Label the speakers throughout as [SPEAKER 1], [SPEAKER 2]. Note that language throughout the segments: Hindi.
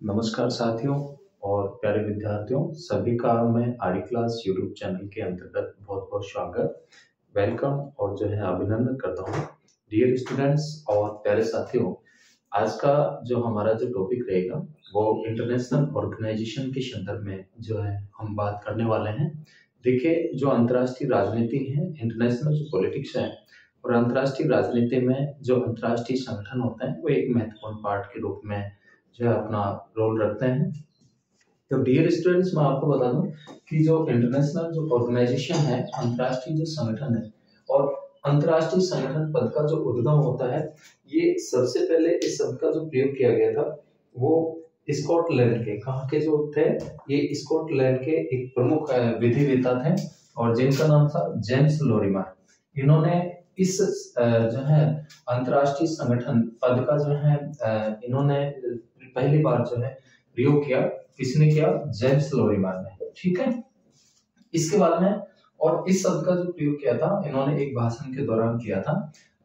[SPEAKER 1] नमस्कार साथियों और प्यारे विद्यार्थियों, सभी का मैं आरी क्लास यूट्यूब चैनल के अंतर्गत बहुत बहुत स्वागत, वेलकम और जो है अभिनंदन करता हूँ। डियर स्टूडेंट्स और प्यारे साथियों, आज का जो हमारा जो टॉपिक रहेगा वो इंटरनेशनल ऑर्गेनाइजेशन के संदर्भ में जो है हम बात करने वाले हैं। देखिए, जो अंतर्राष्ट्रीय राजनीति है, इंटरनेशनल जो पॉलिटिक्स है और अंतर्राष्ट्रीय राजनीति में जो अंतर्राष्ट्रीय संगठन होते हैं वो एक महत्वपूर्ण पार्ट के रूप में जो है अपना रोल रखते हैं। तो डियर स्टूडेंट्स, मैं आपको बता दूं कि जो इंटरनेशनल जो ऑर्गेनाइजेशन है, अंतर्राष्ट्रीय जो संगठन है, और अंतर्राष्ट्रीय संगठन पद का जो उद्गम होता है, ये सबसे पहले इस शब्द का जो प्रयोग किया गया था वो स्कॉटलैंड के कहाँ के जो थे, ये स्कॉटलैंड के एक प्रमुख विधिवेत्ता थे और जिनका नाम था जेम्स लोरिमर। इन्होंने इस जो है अंतर्राष्ट्रीय संगठन पद का जो है इन्होंने पहली बार जो है प्रयोग किया। किसने किया? जेम्स लोरिमर ने। ठीक है, इसके बाद में और इस शब्द का जो प्रयोग किया था इन्होंने एक भाषण के दौरान किया था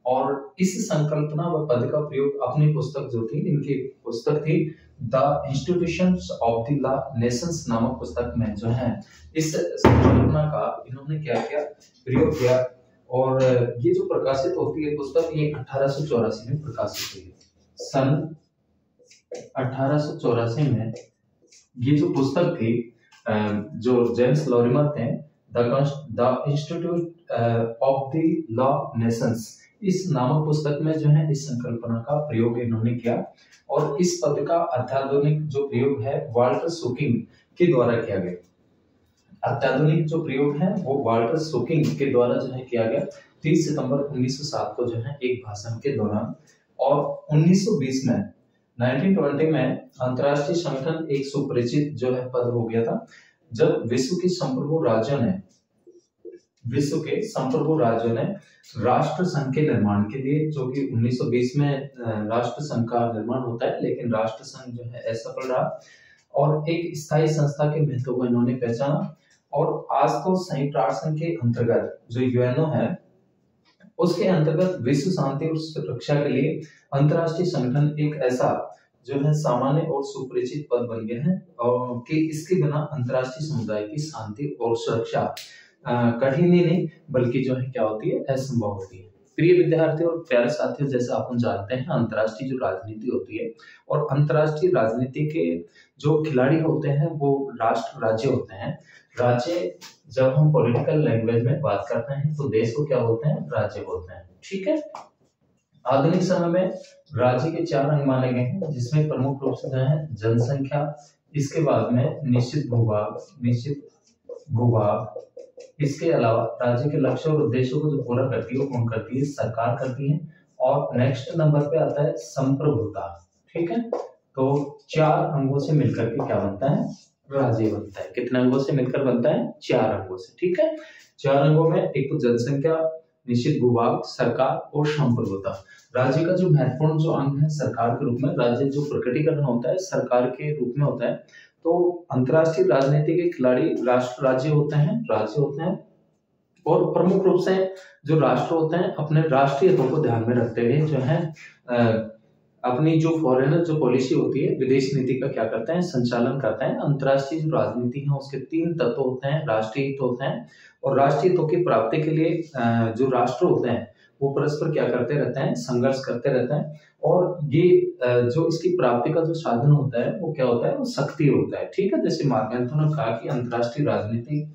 [SPEAKER 1] और इस संकल्पना व पद का प्रयोग अपनी पुस्तक जो थी, इनकी पुस्तक थी the institutions of the law Nations नामक पुस्तक में जो है इस संकल्पना का इन्होंने क्या किया, प्रयोग किया। और ये जो प्रकाशित होती है पुस्तक, ये 1884 में प्रकाशित हुई। सन 1884 में ये जो पुस्तक थी, जो जेम्स लोरिमर थे, the institute of the law Nations, इस नामक पुस्तक में जो है इस संकल्पना का प्रयोग इन्होंने किया। और इस पद का अत्याधुनिक जो प्रयोग है वाल्टर सुकिंग के द्वारा किया गया। अत्याधुनिक जो प्रयोग है वो वाल्टर सुकिंग के द्वारा जो है किया गया 30 सितंबर 1907 को जो है एक भाषण के दौरान। और 1920 में 1920 में अंतर्राष्ट्रीय संगठन एक सुपरिचित जो है पद हो गया था, जब विश्व के संप्रभु राज्यों ने राष्ट्र संघ के निर्माण के लिए, जो कि 1920 में राष्ट्र संघ का निर्माण होता है, लेकिन राष्ट्र संघ जो है असफल रहा और एक स्थायी संस्था के महत्व को इन्होंने पहचाना। और आज तो संयुक्त राष्ट्र संघ के अंतर्गत जो यूएनओ है, उसके अंतर्गत विश्व शांति और सुरक्षा के लिए अंतर्राष्ट्रीय संगठन एक ऐसा जो है सामान्य और सुपरिचित पद बन गए हैं और कि इसके बिना अंतर्राष्ट्रीय समुदाय की शांति और सुरक्षा कठिन ही नहीं बल्कि जो है क्या होती है, असंभव होती है। प्रिय विद्यार्थियों और प्यारे साथियों, जैसे आप जानते हैं अंतर्राष्ट्रीय जो राजनीति होती है और अंतर्राष्ट्रीय राजनीति के जो खिलाड़ी होते हैं वो राष्ट्र राज्य होते हैं। राज्य, जब हम पॉलिटिकल लैंग्वेज में बात करते हैं तो देश को क्या बोलते हैं? राज्य बोलते हैं। ठीक है, आधुनिक समय में राज्य के 4 अंग माने गए हैं, जिसमें प्रमुख रूप से है जनसंख्या, इसके बाद में निश्चित भूभाग, इसके अलावा राज्य के लक्ष्य और उद्देश्यों को जो पूरा करती है वो कौन करती है? सरकार करती है। और नेक्स्ट नंबर पे आता है संप्रभुता। ठीक है, तो 4 अंगों से मिलकर के क्या बनता है? राज्य बनता है। कितने अंगों से मिलकर बनता है? 4 अंगों से। ठीक है, 4 अंगों में एक तो जनसंख्या, निश्चित भूभाग, सरकार और संप्रभुता। राज्य का जो महत्वपूर्ण जो अंग है सरकार के रूप में, राज्य जो प्रकटीकरण होता है सरकार के रूप में होता है। तो अंतर्राष्ट्रीय राजनीति के खिलाड़ी राष्ट्र राज्य होते हैं और प्रमुख रूप से जो राष्ट्र होते हैं अपने राष्ट्रीय हितों को ध्यान में रखते हुए जो है अपनी जो फॉरेनर जो पॉलिसी होती है, विदेश नीति का क्या करते हैं? संचालन करते हैं। अंतर्राष्ट्रीय जो राजनीति है उसके 3 तत्व होते हैं। राष्ट्रीय हित होते हैं और राष्ट्रीय हितों की प्राप्ति के लिए जो राष्ट्र होते हैं वो परस्पर क्या करते रहते हैं? संघर्ष करते रहते हैं। और ये जो इसकी प्राप्ति का जो साधन होता है वो क्या होता है? वो शक्ति होता है। ठीक है, जैसे मार्क एंथोनी ने कहा कि अंतर्राष्ट्रीय राजनीति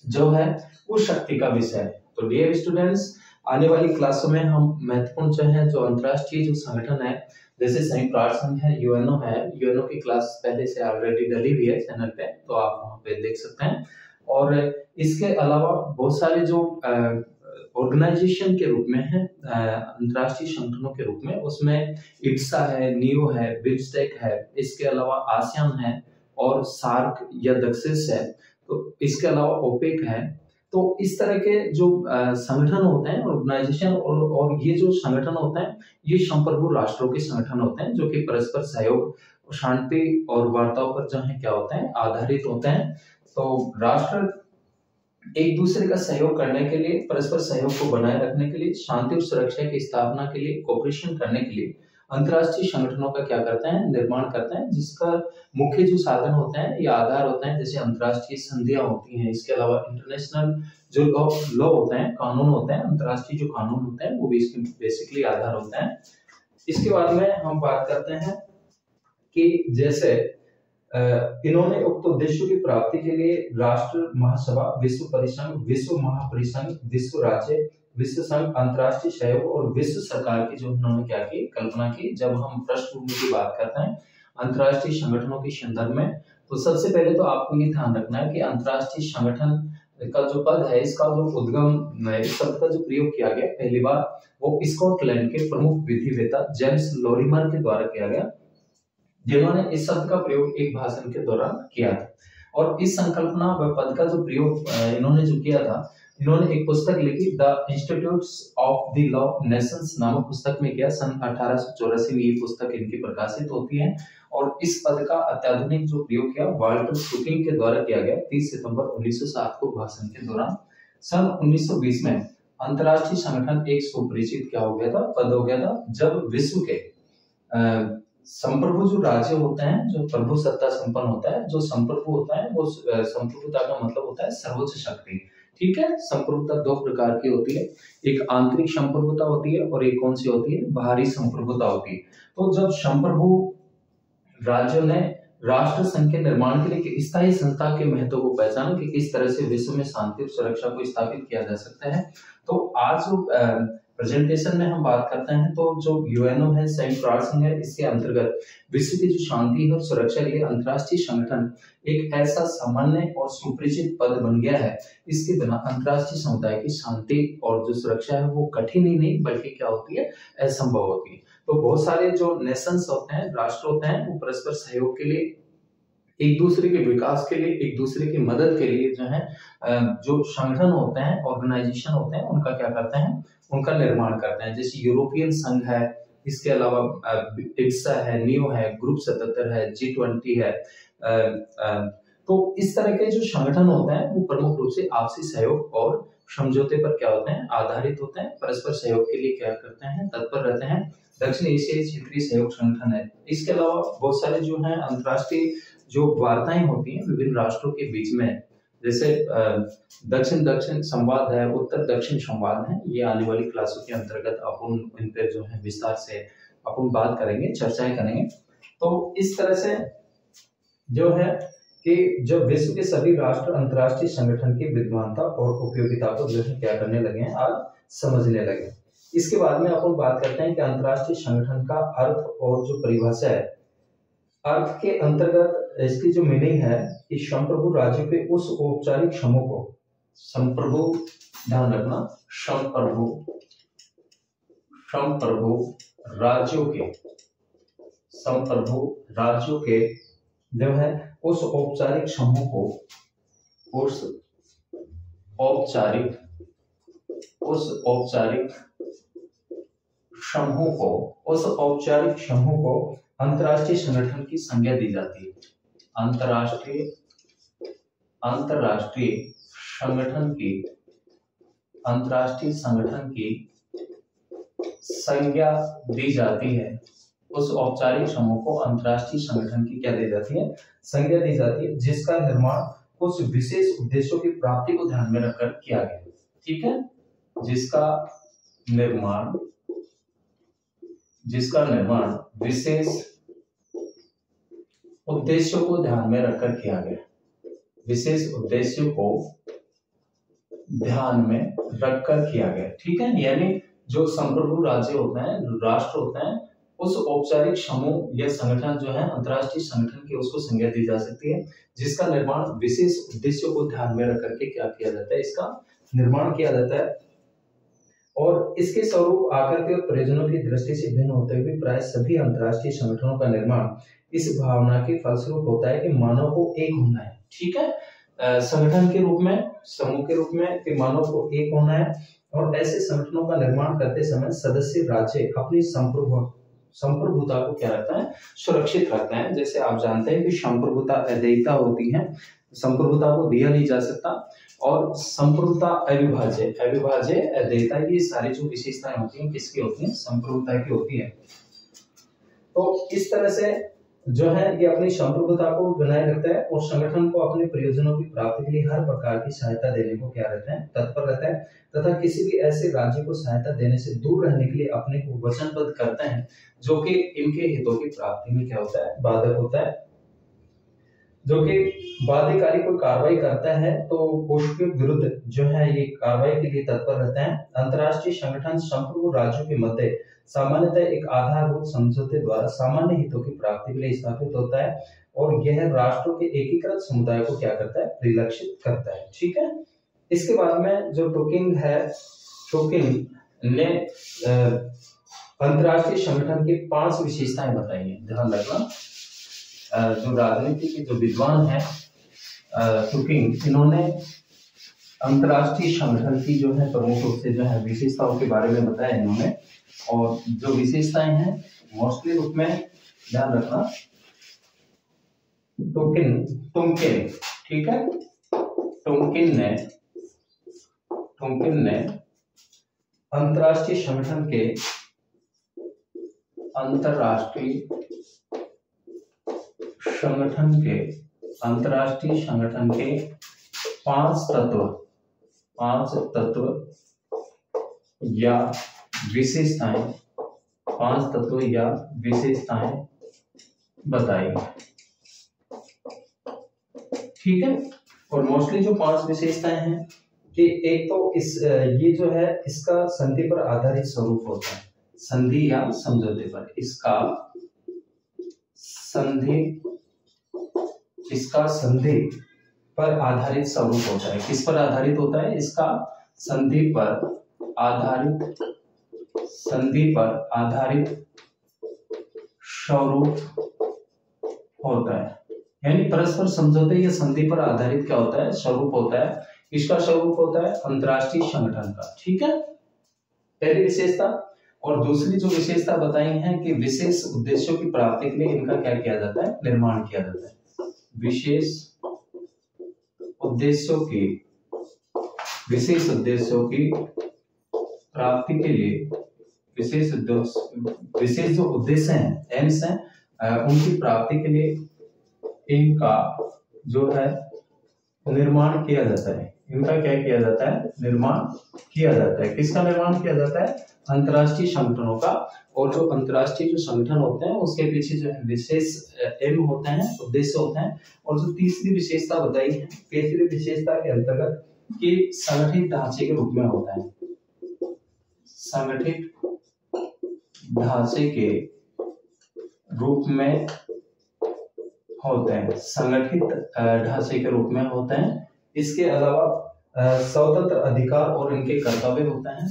[SPEAKER 1] जो है वो शक्ति का विषय है। तो डियर स्टूडेंट्स, आने वाली क्लासों में हम महत्वपूर्ण जो है जो अंतर्राष्ट्रीय जो संगठन है, जैसे संयुक्त राष्ट्र संघ है, यूएनओ है, यूएनओ की क्लास पहले से ऑलरेडी डली हुई है चैनल पे, तो आप वहां पे देख सकते हैं। और इसके अलावा बहुत सारे जो ऑर्गेनाइजेशन के रूप में है, अंतर्राष्ट्रीय संगठनों के रूप में, उसमें इप्सा है, नियो है, बिम्स्टेक है, इसके अलावा आसियान है और सार्क या दक्षिस है, तो इसके अलावा ओपेक है। तो इस तरह के जो संगठन होते हैं, ऑर्गेनाइजेशन और ये जो संगठन होते हैं ये संप्रभु राष्ट्रों के संगठन होते हैं, जो कि परस्पर सहयोग, शांति और वार्ताओं पर जो है क्या होते हैं? आधारित होते हैं। तो राष्ट्र एक दूसरे का सहयोग करने के लिए, परस्पर सहयोग को बनाए रखने के लिए, शांति और सुरक्षा की स्थापना के लिए, कोऑपरेशन करने के लिए अंतर्राष्ट्रीय संगठनों का क्या करते हैं, निर्माण करते हैं, जिसका मुख्य जो साधन होते हैं या आधार होते हैं, जैसे अंतर्राष्ट्रीय संधियां होती हैं, इसके अलावा इंटरनेशनल जो लॉ होते हैं, कानून होते हैं, अंतर्राष्ट्रीय जो कानून होते हैं वो भी इसके बेसिकली आधार होते हैं। इसके बाद में हम बात करते हैं कि जैसे इन्होंने उक्त उद्देश्यों की प्राप्ति के लिए राष्ट्र महासभा, विश्व परिसंघ, विश्व महापरिसंघ, विश्व राज्य, विश्व संघ, अंतर्राष्ट्रीय सहयोग और विश्व सरकार की जो उन्होंने क्या की, कल्पना की। जब हम पृष्ठभूमि की बात करते हैं अंतर्राष्ट्रीय संगठनों के संदर्भ में, तो सबसे पहले तो आपको ये ध्यान रखना है कि अंतर्राष्ट्रीय संगठन का जो पद है, इसका जो उद्गम, इस शब्द का जो प्रयोग किया गया पहली बार, वो स्कॉटलैंड के प्रमुख विधिवेत्ता जेम्स लॉरिमर के द्वारा किया गया, जिन्होंने इस शब्द का प्रयोग एक भाषण के दौरान किया था। और इस संकल्पना व पद का जो प्रयोग इन्होंने जो किया था, इन्होंने एक पुस्तक लिखी, the institutes of the law Nations नामक पुस्तक में किया। सन 1884 में ये पुस्तक इनकी प्रकाशित होती है। और इस पद का अत्याधुनिक जो प्रयोग किया वाल्टर स्कूकिंग के द्वारा किया गया 30 सितंबर 1907 को भाषण के दौरान। सन 1920 में अंतर्राष्ट्रीय संगठन एक सुपरिचित क्या हो गया था, पद हो गया था, जब विश्व के संप्रभु जो राज्य होते हैं, जो प्रभु सत्ता संपन्न होता है, जो संप्रभु होता है वो संप्रभुता का मतलब होता है सर्वोच्च शक्ति। ठीक है, संप्रभुता दो प्रकार की होती है, एक आंतरिक संप्रभुता होती है और एक कौन सी होती है, बाहरी संप्रभुता होती है। तो जब संप्रभु राज्यों ने राष्ट्र संघ के निर्माण के लिए स्थायी संस्था के महत्व को पहचाना कि किस तरह से विश्व में शांति और सुरक्षा को स्थापित किया जा सकता है, तो आज जो प्रेजेंटेशन में हम बात करते हैं, तो जो यूएनओ है, संयुक्त राष्ट्र संघ है, इसके अंतर्गत विश्व की जो शांति और सुरक्षा के लिए अंतर्राष्ट्रीय संगठन एक ऐसा सामान्य और सुपरिचित पद बन गया है। इसके बिना अंतर्राष्ट्रीय समुदाय की शांति और जो सुरक्षा है वो कठिन ही नहीं बल्कि क्या होती है, असंभव होती है। तो बहुत सारे जो नेशंस होते हैं, राष्ट्र होते हैं, वो परस्पर सहयोग के लिए, एक दूसरे के विकास के लिए, एक दूसरे की मदद के लिए जो है जो संगठन होते हैं, ऑर्गेनाइजेशन होते हैं, उनका क्या करते हैं, उनका निर्माण करते हैं। जैसे यूरोपियन संघ है, इसके अलावा इप्सा है, नियो है, ग्रुप 77 है, G20 है। तो इस तरह के जो संगठन होते हैं वो प्रमुख रूप से आपसी सहयोग और समझौते पर क्या होते हैं, आधारित होते हैं, परस्पर सहयोग के लिए क्या करते हैं, तत्पर रहते हैं। दक्षिण एशियाई क्षेत्रीय सहयोग संगठन है। इसके अलावा बहुत सारे जो है अंतर्राष्ट्रीय जो वार्ताएं होती हैं विभिन्न राष्ट्रों के बीच में, जैसे दक्षिण दक्षिण संवाद है, उत्तर दक्षिण संवाद है, ये आने वाली क्लासों के अंतर्गत अपन इन पर जो है विस्तार से अपन बात करेंगे, चर्चाएं करेंगे। तो इस तरह से जो है कि जब विश्व के सभी राष्ट्र अंतर्राष्ट्रीय संगठन की विद्वानता और उपयोगिता को जो है क्या करने लगे हैं, आज समझने लगे। इसके बाद में अपन बात करते हैं कि अंतर्राष्ट्रीय संगठन का अर्थ और जो परिभाषा है, अर्थ के अंतर्गत इसकी जो मीनिंग है कि संप्रभु राज्य के उस औपचारिक समूह को, संप्रभु ध्यान रखना, संप्रभु राज्यों के जो है उस औपचारिक समूह को, उस औपचारिक समूह को अंतर्राष्ट्रीय संगठन की संज्ञा दी जाती है। अंतर्राष्ट्रीय संगठन की संज्ञा दी जाती है। उस औपचारिक समूह को अंतर्राष्ट्रीय संगठन की क्या दी जाती है, संज्ञा दी जाती है, जिसका निर्माण कुछ विशेष उद्देश्यों की प्राप्ति को ध्यान में रखकर किया गया। ठीक है, जिसका निर्माण विशेष उद्देश्यों को ध्यान में रखकर किया गया। विशेष उद्देश्यों को ध्यान में रखकर किया गया। ठीक है, यानी जो संप्रभु राज्य होते हैं, राष्ट्र होते हैं, उस औपचारिक समूह या संगठन जो है अंतर्राष्ट्रीय संगठन की, उसको संज्ञा दी जा सकती है, जिसका निर्माण विशेष उद्देश्यों को ध्यान में रख करके क्या किया जाता है, इसका निर्माण किया जाता है। और इसके स्वरूप, आकृति और प्रयोजनों की दृष्टि से भिन्न होते हुए प्राय सभी अंतर्राष्ट्रीय संगठनों का निर्माण इस भावना के फलस्वरूप होता है कि मानव को एक होना है। ठीक है, संगठन के रूप में, समूह के रूप में कि मानव को एक होना है। और ऐसे संगठनों का निर्माण करते समय सदस्य राज्य अपनी संप्रभुता को क्या रखता है, सुरक्षित रखता है। जैसे आप जानते हैं कि संप्रभुता अद्वैता होती है, संप्रभुता को दिया नहीं जा सकता। और संप्रभुता अविभाज्य अद्वैता, ये सारी जो विशेषताएं होती हैं किसकी होती हैं, संप्रभुता की होती है। तो इस तरह से जो है ये अपनी संप्रभुता को बनाए रखता है और संगठन को अपने प्रयोजनों की प्राप्ति के लिए हर प्रकार की सहायता देने को क्या रहता है, तत्पर रहता है, तथा किसी भी ऐसे राज्य को सहायता देने से दूर रहने के लिए अपने को वचनबद्ध करते हैं जो कि इनके हितों की प्राप्ति में क्या होता है, बाधक होता है। जो कि बाध्यकारी कोई कार्रवाई करता है तो उसके विरुद्ध जो है ये कार्रवाई के लिए तत्पर रहते हैं। अंतर्राष्ट्रीय संगठन संप्रभु राज्यों के मध्य सामान्यतः एक आधारभूत समझौते द्वारा सामान्य हितों की प्राप्ति के लिए स्थापित होता है और यह राष्ट्रों के एकीकृत समुदाय को क्या करता है, परिलक्षित करता है। ठीक है, इसके बाद में जो टोकिंग है, टोकिंग ने अंतर्राष्ट्रीय संगठन की 5 विशेषताएं बताई हैं। ध्यान रखना, जो राजनीति के जो विद्वान हैं टोकिंग, इन्होंने अंतर्राष्ट्रीय संगठन की जो है प्रमुख रूप से जो है विशेषताओं के बारे में बताया इन्होंने, और जो विशेषताएं हैं मोस्टली रूप में ध्यान रखना टोकिन, ठीक है, टोकिन ने अंतर्राष्ट्रीय संगठन के 5 तत्व या विशेषताएं बताई। ठीक है, और मोस्टली जो 5 विशेषताएं हैं कि एक तो ये जो है इसका संधि पर आधारित स्वरूप होता है, संधि या समझौते पर, इसका संधि पर आधारित स्वरूप होता है। किस पर आधारित होता है? इसका संधि पर आधारित स्वरूप होता है, यानी परस्पर समझौते या संधि पर आधारित क्या होता है, स्वरूप होता है। इसका स्वरूप होता है अंतर्राष्ट्रीय संगठन का। ठीक है, पहली विशेषता। और दूसरी जो विशेषता बताई है कि विशेष उद्देश्यों की प्राप्ति के लिए इनका क्या किया जाता है, निर्माण किया जाता है। विशेष उद्देश्यों की प्राप्ति के लिए विशेष जो उद्देश्य हैं, एम्स हैं, उनकी प्राप्ति के लिए इनका जो है निर्माण किया जाता है। इनका क्या किया जाता है, निर्माण किया जाता है। किसका निर्माण किया जाता है? अंतर्राष्ट्रीय संगठनों का। और जो अंतर्राष्ट्रीय जो संगठन होते हैं उसके पीछे जो है विशेष एम होते हैं, उद्देश्य होते हैं। और जो तीसरी विशेषता बताई है, तीसरी विशेषता के अंतर्गत कि संगठित ढांचे के रूप में होता है, संगठित ढांचे के रूप में होते हैं, संगठित ढांचे के रूप में होते हैं। इसके अलावा स्वतंत्र अधिकार और इनके कर्तव्य होते हैं।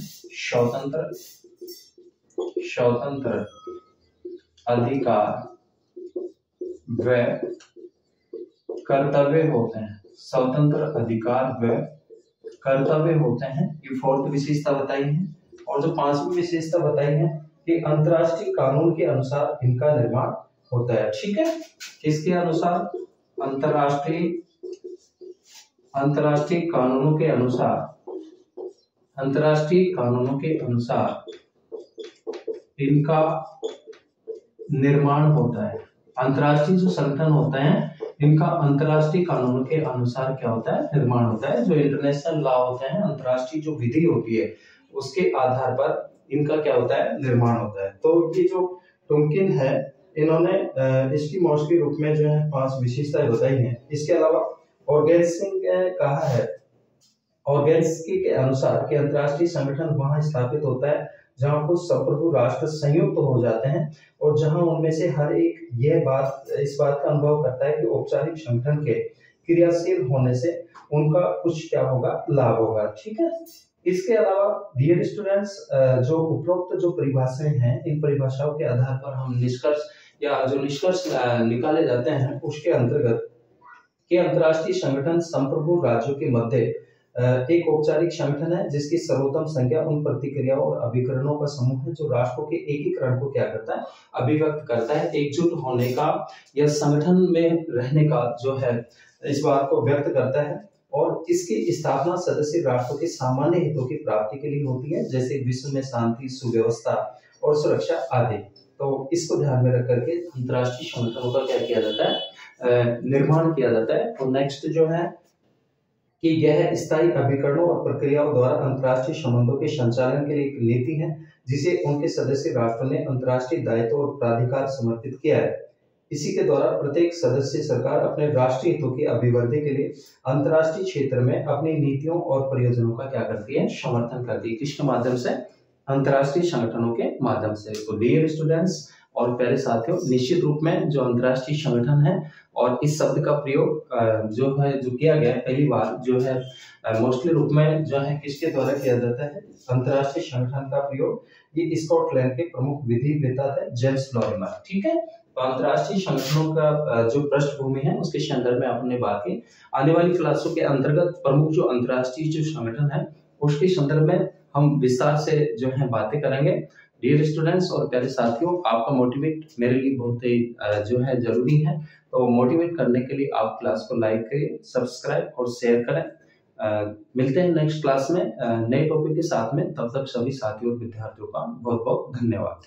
[SPEAKER 1] स्वतंत्र अधिकार व कर्तव्य होते हैं। स्वतंत्र अधिकार व कर्तव्य होते हैं। ये 4th विशेषता बताई है। और जो 5वीं विशेषता बताई है कि अंतर्राष्ट्रीय कानून के अनुसार इनका निर्माण होता है। ठीक है, किसके अनुसार? अंतर्राष्ट्रीय कानूनों के अनुसार इनका निर्माण होता है। अंतर्राष्ट्रीय जो संगठन होते हैं इनका अंतर्राष्ट्रीय कानूनों के अनुसार क्या होता है, निर्माण होता है। जो इंटरनेशनल लॉ होते हैं, अंतर्राष्ट्रीय जो विधि होती है उसके आधार पर इनका क्या होता है, निर्माण होता है। तो ये जो टोकिन है, इन्होंने इसकी मोस्टली रूप में जो है 5 विशेषताएं बताई हैं। इसके अलावा ऑर्गेन्स्की ने कहा है, ऑर्गेन्स्की के अनुसार कि अंतर्राष्ट्रीय संगठन वहां स्थापित होता है जहां कुछ संप्रभु राष्ट्र संयुक्त हो जाते हैं और जहां उनमें से हर एक इस बात का अनुभव करता है कि औपचारिक संगठन के क्रियाशील होने से उनका कुछ क्या होगा, लाभ होगा। ठीक है, इसके अलावा डियर स्टूडेंट्स, जो उपरोक्त जो परिभाषाएं हैं, इन परिभाषाओं के आधार पर हम निष्कर्ष निकाले जाते हैं उसके अंतर्गत कि अंतर्राष्ट्रीय संगठन संप्रभु राज्यों के मध्य एक औपचारिक संगठन है जिसकी सर्वोत्तम संख्या उन प्रतिक्रियाओं और अभिकरणों का समूह है जो राष्ट्रों के एकीकरण को क्या करता है, अभिव्यक्त करता है। एकजुट होने का या संगठन में रहने का जो है इस बात को व्यक्त करता है। और इसकी स्थापना सदस्य राष्ट्रों के सामान्य हितों की प्राप्ति के लिए होती है, जैसे विश्व में शांति, सुव्यवस्था और सुरक्षा आदि।
[SPEAKER 2] तो इसको ध्यान में रख करके अंतर्राष्ट्रीय संगठनों का क्या किया जाता है, निर्माण किया जाता है। तो नेक्स्ट जो है कि यह स्थायी अभिकरणों और प्रक्रियाओं द्वारा अंतर्राष्ट्रीय संबंधों के संचालन के लिए एक नीति है जिसे उनके सदस्य राष्ट्रों ने अंतर्राष्ट्रीय दायित्व और प्राधिकार समर्पित किया है। इसी के द्वारा प्रत्येक सदस्य सरकार अपने राष्ट्रीय हितों की अभिवृद्धि के लिए अंतर्राष्ट्रीय क्षेत्र में अपनी नीतियों और परियोजनाओं का क्या करती है, समर्थन करती है। किसके माध्यम से? अंतर्राष्ट्रीय संगठनों के माध्यम से। तो डियर स्टूडेंट्स और प्यारे साथियों, निश्चित रूप में जो अंतर्राष्ट्रीय संगठन है और इस शब्द का प्रयोग जो किया गया पहली बार जो है मोस्टली रूप में जो है किसके द्वारा किया जाता है, अंतर्राष्ट्रीय संगठन का प्रयोग ये स्कॉटलैंड के प्रमुख विधिवेत्ता थे जेम्स लॉरिमर। ठीक है, तो अंतर्राष्ट्रीय संगठनों का जो पृष्ठभूमि है उसके संदर्भ में आपने बात की। आने वाली क्लासों के अंतर्गत प्रमुख जो अंतर्राष्ट्रीय जो संगठन है उसके संदर्भ में हम विस्तार से जो है बातें करेंगे। डियर स्टूडेंट्स और प्यारे साथियों, आपका मोटिवेट मेरे लिए बहुत ही जो है जरूरी है। तो मोटिवेट करने के लिए आप क्लास को लाइक करें, सब्सक्राइब और शेयर करें। मिलते हैं नेक्स्ट क्लास में नए टॉपिक के साथ में। तब तक सभी साथियों और विद्यार्थियों का बहुत बहुत धन्यवाद।